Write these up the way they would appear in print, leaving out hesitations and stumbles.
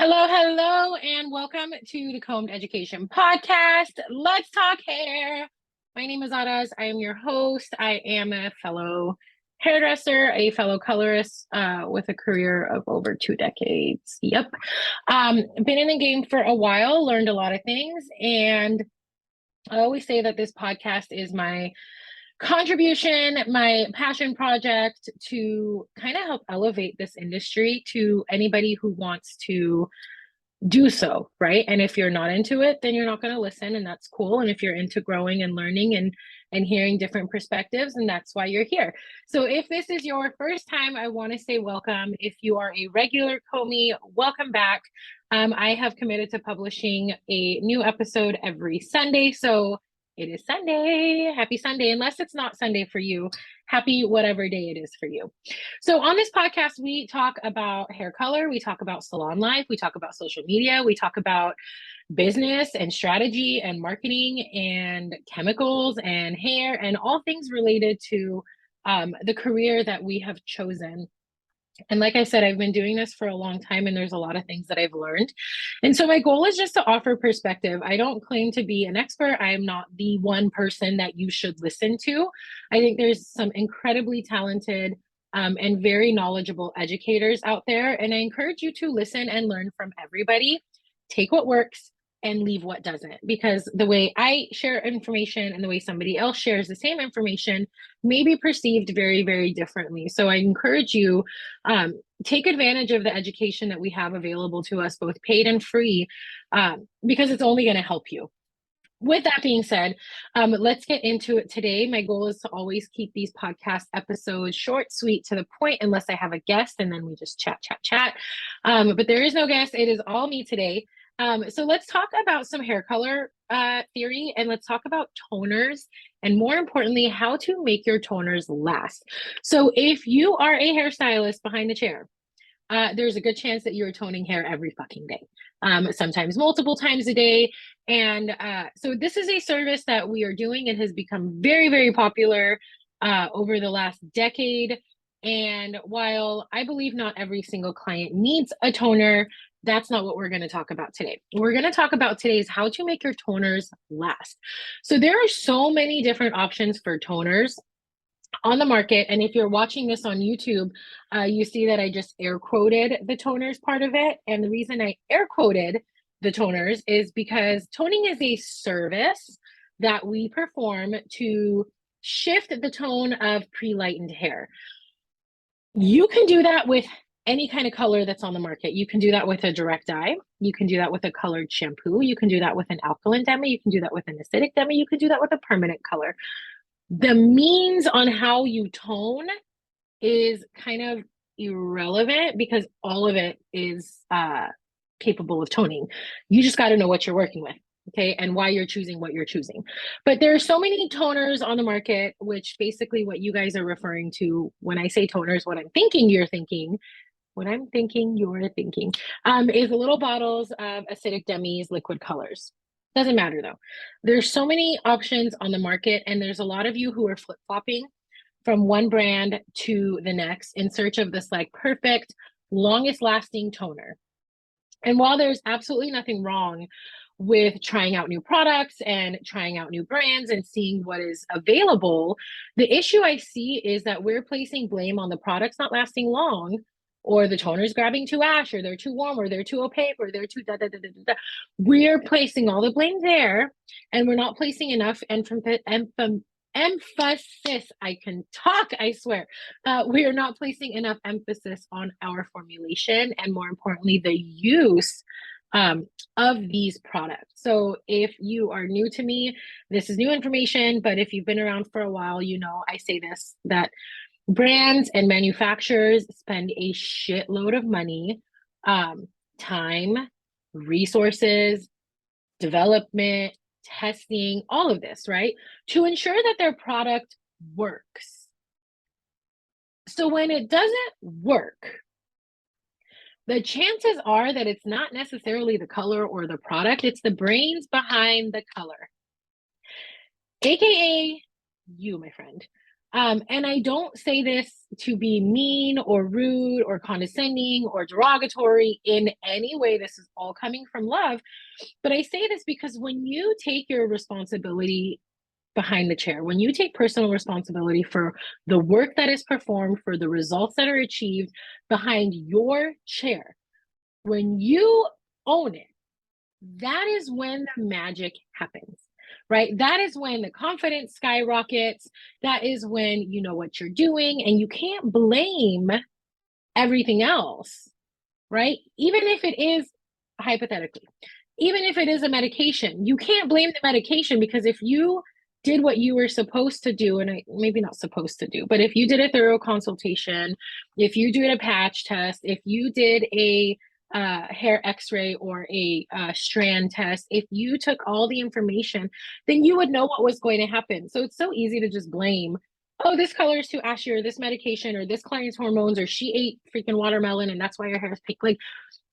Hello, hello, and welcome to the Combed Education Podcast. Let's talk hair. My name is Araz. I am your host. I am a fellow hairdresser, a fellow colorist with a career of over 2 decades. Yep. Been in the game for a while, learned a lot of things, and I always say that this podcast is my contribution, my passion project to kind of help elevate this industry to anybody who wants to do so, right? And if you're not into it, then you're not going to listen, and that's cool. And if you're into growing and learning and hearing different perspectives, and that's why you're here. So if this is your first time, I want to say welcome. If you are a regular Comey, welcome back. I have committed to publishing a new episode every Sunday. So it is Sunday. Happy Sunday. Unless it's not Sunday for you, happy whatever day it is for you. So on this podcast, we talk about hair color, we talk about salon life, we talk about social media, we talk about business and strategy and marketing and chemicals and hair and all things related to the career that we have chosen. And like I said, I've been doing this for a long time and there's a lot of things that I've learned. And so my goal is just to offer perspective. I don't claim to be an expert. I am not the one person that you should listen to. I think there's some incredibly talented and very knowledgeable educators out there. And I encourage you to listen and learn from everybody. Take what works and leave what doesn't, because the way I share information and the way somebody else shares the same information may be perceived very, very differently. So I encourage you, take advantage of the education that we have available to us, both paid and free, because it's only going to help you. With that being said, let's get into it today. My goal is to always keep these podcast episodes short, sweet, to the point, unless I have a guest, and then we just chat. But there is no guest. It is all me today. So let's talk about some hair color theory, and let's talk about toners, and more importantly, how to make your toners last. So if you are a hairstylist behind the chair, there's a good chance that you're toning hair every fucking day, sometimes multiple times a day. And so this is a service that we are doing. It has become very, very popular over the last decade. And while I believe not every single client needs a toner, that's not what we're going to talk about today. We're going to talk about today is how to make your toners last. So there are so many different options for toners on the market. And if you're watching this on YouTube, you see that I just air quoted the toners part of it. And the reason I air quoted the toners is because toning is a service that we perform to shift the tone of pre-lightened hair. You can do that with any kind of color that's on the market. You can do that with a direct dye. You can do that with a colored shampoo. You can do that with an alkaline demi. You can do that with an acidic demi. You can do that with a permanent color. The means on how you tone is kind of irrelevant because all of it is capable of toning. You just got to know what you're working with, okay, and why you're choosing what you're choosing. But there are so many toners on the market, which basically what you guys are referring to when I say toners, what I'm thinking you're thinking, what I'm thinking you're thinking, is little bottles of acidic demis, liquid colors. Doesn't matter though. There's so many options on the market, and there's a lot of you who are flip-flopping from one brand to the next in search of this like perfect, longest lasting toner. And while there's absolutely nothing wrong with trying out new products and trying out new brands and seeing what is available, the issue I see is that we're placing blame on the products not lasting long, or the toner's grabbing too ash, or they're too warm, or they're too opaque, or they're too da da da da da. We're placing all the blame there, and we're not placing enough emphasis. I can talk, I swear. We are not placing enough emphasis on our formulation and, more importantly, the use of these products. So if you are new to me, this is new information, but if you've been around for a while, you know I say this, that brands and manufacturers spend a shitload of money, time, resources, development, testing, all of this, right, to ensure that their product works. So when it doesn't work, the chances are that it's not necessarily the color or the product, it's the brains behind the color, aka you, my friend. And I don't say this to be mean or rude or condescending or derogatory in any way. This is all coming from love. But I say this because when you take your responsibility behind the chair, when you take personal responsibility for the work that is performed, for the results that are achieved behind your chair, when you own it, that is when the magic happens, right? That is when the confidence skyrockets. That is when you know what you're doing and you can't blame everything else, right? Even if it is, hypothetically, even if it is a medication, you can't blame the medication, because if you did what you were supposed to do, and maybe not supposed to do, but if you did a thorough consultation, if you did a patch test, if you did a hair x-ray or a strand test, if you took all the information, then you would know what was going to happen. So it's so easy to just blame, oh, this color is too ashy, or this medication, or this client's hormones, or she ate freaking watermelon and that's why her hair is pink. Like,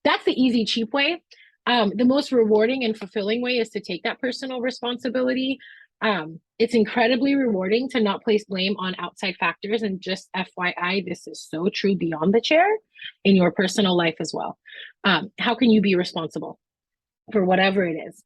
that's the easy, cheap way. The most rewarding and fulfilling way is to take that personal responsibility. It's incredibly rewarding to not place blame on outside factors. And just FYI, this is so true beyond the chair in your personal life as well. How can you be responsible for whatever it is?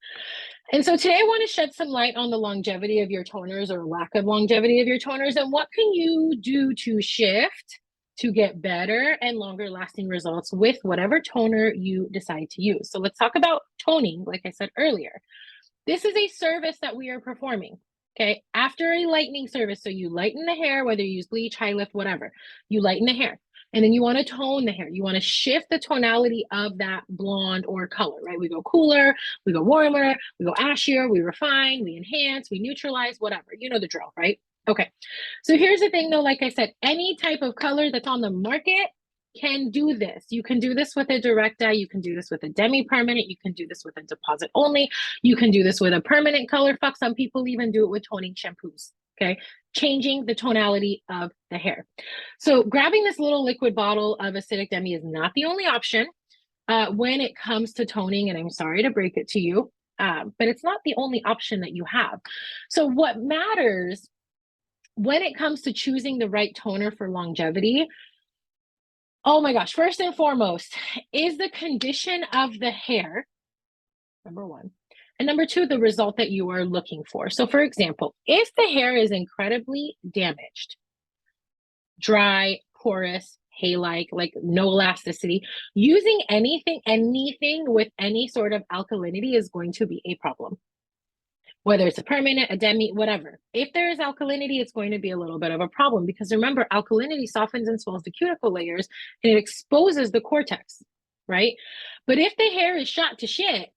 And so today I want to shed some light on the longevity of your toners, or lack of longevity of your toners, and what can you do to shift to get better and longer lasting results with whatever toner you decide to use. So let's talk about toning. Like I said earlier, this is a service that we are performing. Okay, after a lightening service, so you lighten the hair, whether you use bleach, high lift, whatever, you lighten the hair. And then you want to tone the hair. You want to shift the tonality of that blonde or color, right? We go cooler, we go warmer, we go ashier, we refine, we enhance, we neutralize, whatever. You know the drill, right? Okay. So here's the thing though, like I said, any type of color that's on the market can do this. You can do this with a direct dye. You can do this with a demi-permanent. You can do this with a deposit only. You can do this with a permanent color. Fuck, some people even do it with toning shampoos. Okay, changing the tonality of the hair. So grabbing this little liquid bottle of acidic demi is not the only option when it comes to toning, and I'm sorry to break it to you, but it's not the only option that you have. So what matters when it comes to choosing the right toner for longevity, oh my gosh, first and foremost, is the condition of the hair, number one. And number two, the result that you are looking for. So for example, if the hair is incredibly damaged, dry, porous, hay-like, like no elasticity, using anything with any sort of alkalinity is going to be a problem. Whether it's a permanent, a demi, whatever. If there is alkalinity, it's going to be a little bit of a problem, because remember, alkalinity softens and swells the cuticle layers and it exposes the cortex, right? But if the hair is shot to shit,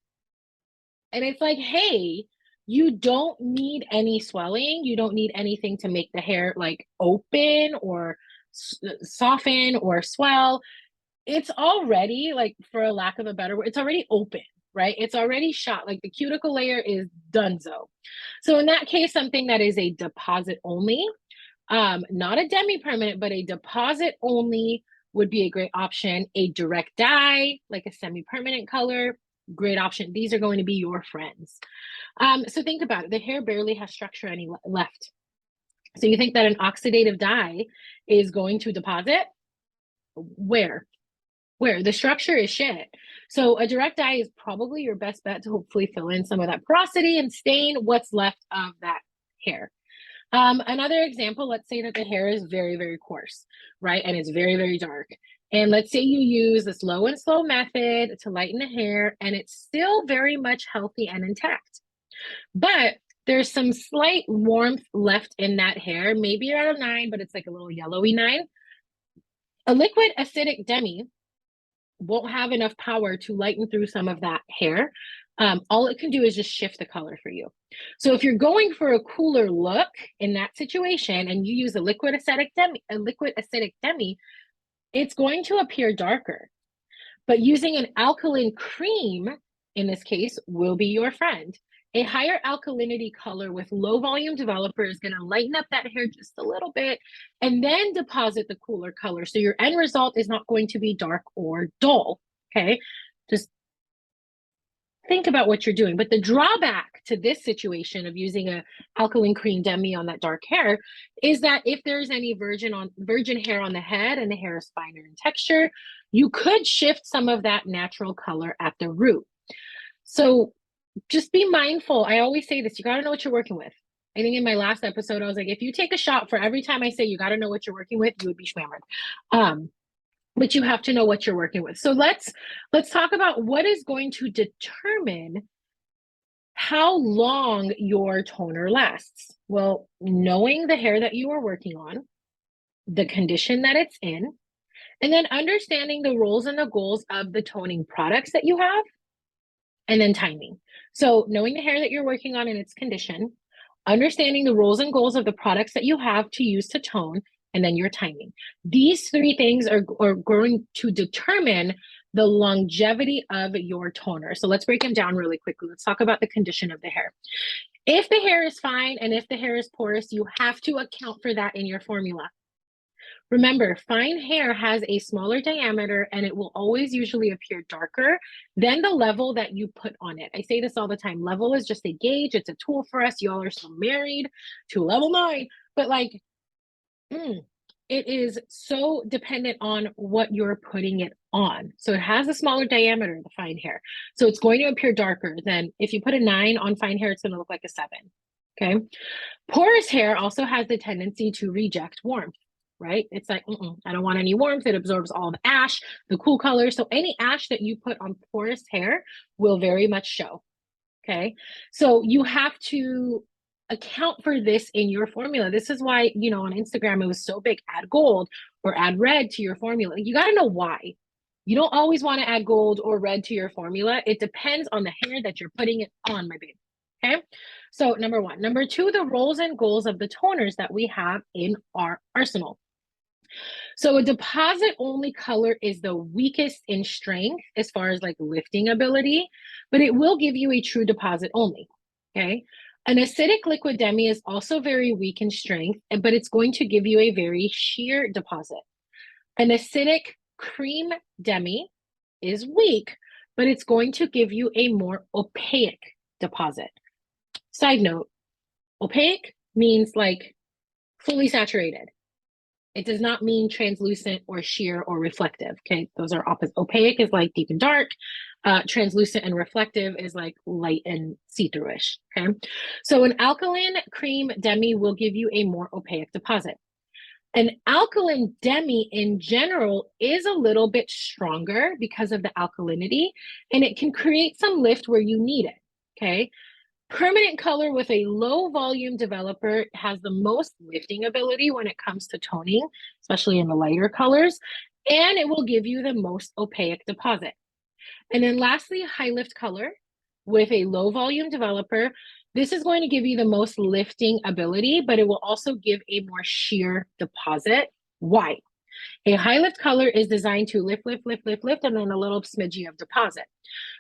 and it's like, hey, you don't need any swelling. You don't need anything to make the hair like open or soften or swell. It's already, like, for a lack of a better word, it's already open, right? It's already shot. Like, the cuticle layer is donezo. So in that case, something that is a deposit only, not a demi-permanent, but a deposit only would be a great option. A direct dye, like a semi-permanent color, great option. These are going to be your friends. So think about it. The hair barely has structure any left. So you think that an oxidative dye is going to deposit? Where? The structure is shit. So a direct dye is probably your best bet to hopefully fill in some of that porosity and stain what's left of that hair. Another example, let's say that the hair is very, very coarse, right? And it's very, very dark. And let's say you use this low and slow method to lighten the hair, and it's still very much healthy and intact. But there's some slight warmth left in that hair. Maybe you're at a 9, but it's like a little yellowy 9. A liquid acidic demi won't have enough power to lighten through some of that hair. All it can do is just shift the color for you. So if you're going for a cooler look in that situation and you use a liquid acidic demi, it's going to appear darker. But using an alkaline cream, in this case, will be your friend. A higher alkalinity color with low volume developer is going to lighten up that hair just a little bit and then deposit the cooler color. So your end result is not going to be dark or dull. Okay, just think about what you're doing. But the drawback to this situation of using a alkaline cream demi on that dark hair is that if there's any virgin hair on the head and the hair is finer in texture, you could shift some of that natural color at the root. So just be mindful. I always say this, you got to know what you're working with. I think in my last episode, I was like, if you take a shot for every time I say you got to know what you're working with, you would be schmammered. But you have to know what you're working with. So let's talk about what is going to determine how long your toner lasts. Well, knowing the hair that you are working on, the condition that it's in, and then understanding the roles and the goals of the toning products that you have, and then timing. So knowing the hair that you're working on and its condition, understanding the roles and goals of the products that you have to use to tone, and then your timing. These three things are going to determine the longevity of your toner. So let's break them down really quickly. Let's talk about the condition of the hair. If the hair is fine and if the hair is porous, you have to account for that in your formula. Remember, fine hair has a smaller diameter and it will always usually appear darker than the level that you put on it. I say this all the time. Level is just a gauge. It's a tool for us. Y'all are so married to level 9, but like, it is so dependent on what you're putting it on. So it has a smaller diameter, the fine hair. So it's going to appear darker than if you put a 9 on fine hair, it's going to look like a 7. Okay. Porous hair also has the tendency to reject warmth, right? It's like, I don't want any warmth. It absorbs all the ash, the cool color. So any ash that you put on porous hair will very much show. Okay. So you have to account for this in your formula. This is why, you know, on Instagram, it was so big, add gold or add red to your formula. You got to know why. You don't always want to add gold or red to your formula. It depends on the hair that you're putting it on, my baby. Okay. So number 1. Number 2, the roles and goals of the toners that we have in our arsenal. So a deposit only color is the weakest in strength as far as like lifting ability, but it will give you a true deposit only. Okay. An acidic liquid demi is also very weak in strength, but it's going to give you a very sheer deposit. An acidic cream demi is weak, but it's going to give you a more opaque deposit. Side note, opaque means like fully saturated. It does not mean translucent or sheer or reflective. Okay, those are opposite. Opaque is like deep and dark. Translucent and reflective is like light and see-through-ish. Okay, so an alkaline cream demi will give you a more opaque deposit. An alkaline demi in general is a little bit stronger because of the alkalinity, and it can create some lift where you need it. Okay. Permanent color with a low volume developer has the most lifting ability when it comes to toning, especially in the lighter colors, and it will give you the most opaque deposit. And then lastly, high lift color with a low volume developer. This is going to give you the most lifting ability, but it will also give a more sheer deposit. Why? A high lift color is designed to lift, and then a little smidgy of deposit.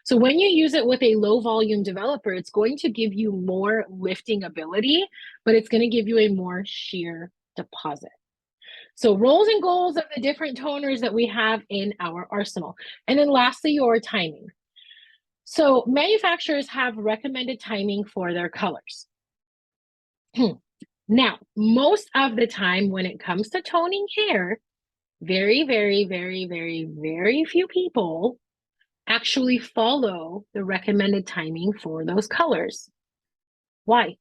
So when you use it with a low volume developer, it's going to give you more lifting ability, but it's going to give you a more sheer deposit. So roles and goals of the different toners that we have in our arsenal. And then lastly, your timing. So manufacturers have recommended timing for their colors. Now, most of the time when it comes to toning hair, very, very, very, very, very few people actually follow the recommended timing for those colors. Why?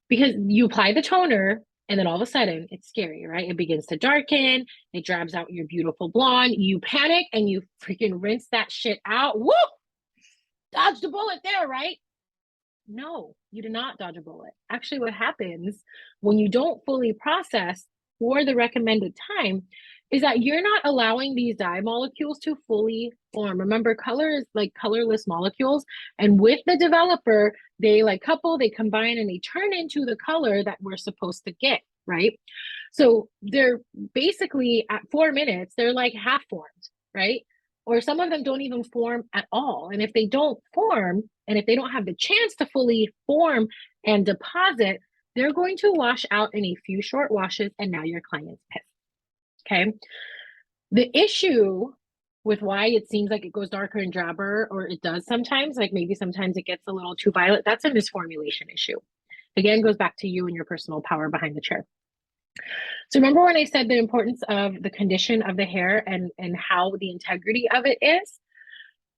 Because you apply the toner and then all of a sudden it's scary, right? It begins to darken, it drabs out your beautiful blonde, you panic and you freaking rinse that shit out. Woo! Dodged a bullet there, right? No, you do not dodge a bullet. Actually, what happens when you don't fully process for the recommended time is that you're not allowing these dye molecules to fully form. Remember, color is like colorless molecules. And with the developer, they like couple, they combine, and they turn into the color that we're supposed to get, right? So they're basically at 4 minutes, they're like half formed, right? Or some of them don't even form at all. And if they don't form, and if they don't have the chance to fully form and deposit, they're going to wash out in a few short washes, and now your client's pissed. Okay. The issue with why it seems like it goes darker and drabber, or it does sometimes, like maybe sometimes it gets a little too violet, that's a misformulation issue. Again, goes back to you and your personal power behind the chair. So remember when I said the importance of the condition of the hair and how the integrity of it is?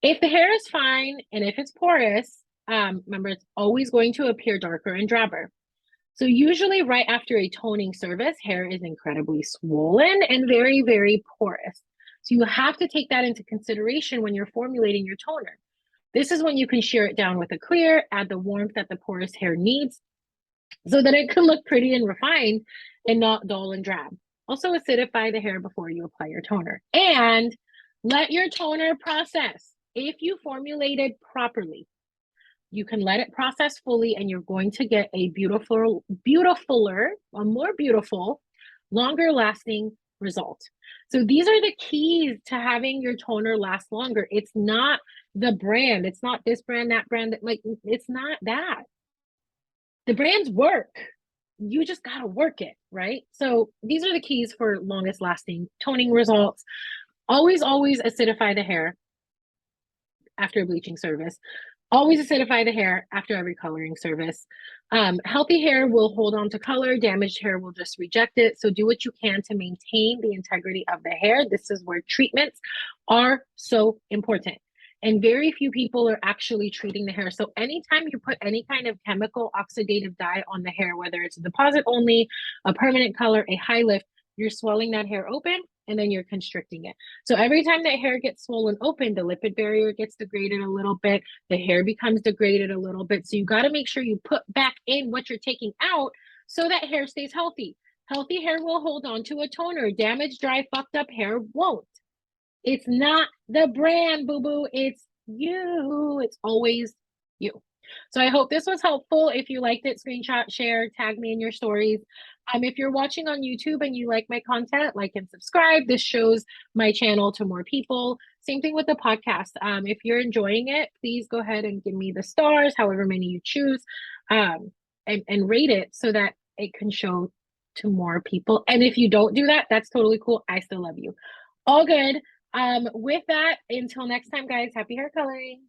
If the hair is fine and if it's porous, remember it's always going to appear darker and drabber. So usually right after a toning service, hair is incredibly swollen and very, very porous. So you have to take that into consideration when you're formulating your toner. This is when you can shear it down with a clear, add the warmth that the porous hair needs so that it can look pretty and refined and not dull and drab. Also acidify the hair before you apply your toner. And let your toner process. If you formulate it properly, you can let it process fully and you're going to get a more beautiful, longer lasting result. So these are the keys to having your toner last longer. It's not the brand. It's not this brand, that brand. Like, it's not that. The brands work. You just got to work it, right? So these are the keys for longest lasting toning results. Always, always acidify the hair after a bleaching service. Always acidify the hair after every coloring service. Healthy hair will hold on to color. Damaged hair will just reject it. So do what you can to maintain the integrity of the hair. This is where treatments are so important. And very few people are actually treating the hair. So anytime you put any kind of chemical oxidative dye on the hair, whether it's a deposit only, a permanent color, a high lift, you're swelling that hair open and then you're constricting it. So every time that hair gets swollen open, the lipid barrier gets degraded a little bit, the hair becomes degraded a little bit. So you got to make sure you put back in what you're taking out so that hair stays healthy. Healthy hair will hold on to a toner. Damaged, dry, fucked up hair won't. It's not the brand, boo-boo. It's you. It's always you. So I hope this was helpful. If you liked it, screenshot, share, tag me in your stories. If you're watching on YouTube and you like my content, like and subscribe. This shows my channel to more people. Same thing with the podcast. If you're enjoying it, please go ahead and give me the stars, however many you choose, and rate it so that it can show to more people. And if you don't do that, that's totally cool. I still love you. All good. With that, until next time, guys, happy hair coloring.